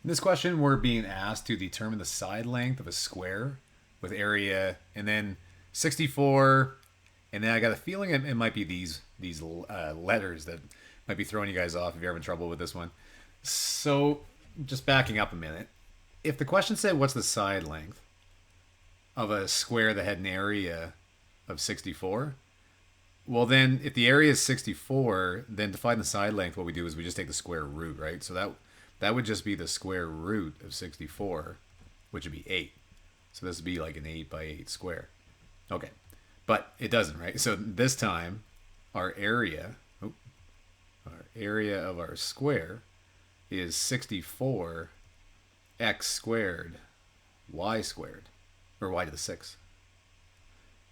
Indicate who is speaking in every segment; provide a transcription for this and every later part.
Speaker 1: In this question, we're being asked to determine the side length of a square with area, and then 64, and then I got a feeling it might be these letters that might be throwing you guys off if you're having trouble with this one. So, just backing up a minute, if the question said what's the side length of a square that had an area of 64, well then if the area is 64, then to find the side length, what we do is we just take the square root, right? So that would just be the square root of 64, which would be 8. So this would be like an 8 by 8 square. Okay, but it doesn't, right? So this time, our area, our area of our square is 64 x squared y squared, or y to the 6.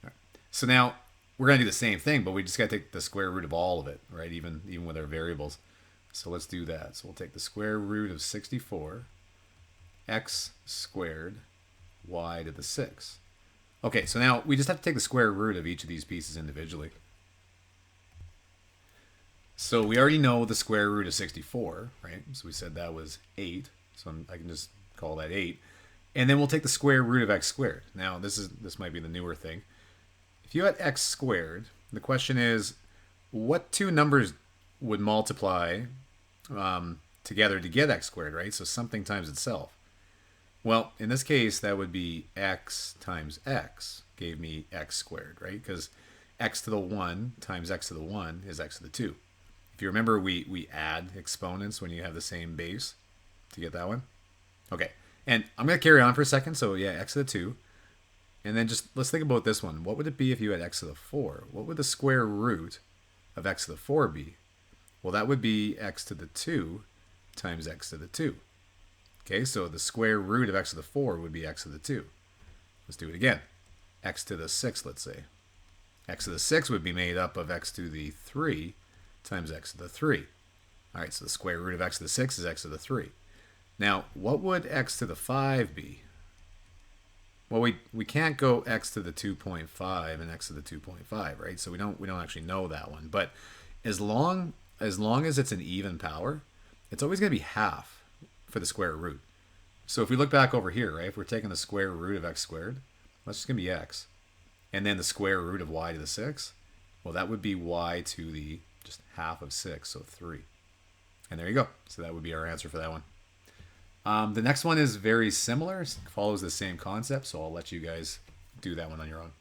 Speaker 1: All right. So now we're going to do the same thing, but we just got to take the square root of all of it, right? Even with our variables. So let's do that. So we'll take the square root of 64 x squared y to the 6. Okay, so now we just have to take the square root of each of these pieces individually. So we already know the square root of 64, right? So we said that was 8. So I can just call that 8. And then we'll take the square root of x squared. Now, this might be the newer thing. If you had x squared, the question is, what two numbers would multiply together to get x squared, right? So something times itself. Well, in this case, that would be x times x gave me x squared, right? Because x to the 1 times x to the 1 is x to the 2. If you remember, we add exponents when you have the same base to get that one. Okay, and I'm going to carry on for a second. So yeah, x to the 2. And then just let's think about this one. What would it be if you had x to the 4? What would the square root of x to the 4 be? Well, that would be x to the 2 times x to the 2. Okay, so the square root of x to the 4 would be x to the 2. Let's do it again. X to the 6, let's say. X to the 6 would be made up of x to the 3 times x to the 3. All right, so the square root of x to the 6 is x to the 3. Now, what would x to the 5 be? Well, we can't go x to the 2.5 and x to the 2.5, right? So we don't actually know that one. But as long as it's an even power, it's always going to be half for the square root. So if we look back over here, right, if we're taking the square root of x squared, that's just going to be x. And then the square root of y to the 6, well, that would be y to the just half of 6, so 3. And there you go. So that would be our answer for that one. The next one is very similar, follows the same concept, so I'll let you guys do that one on your own.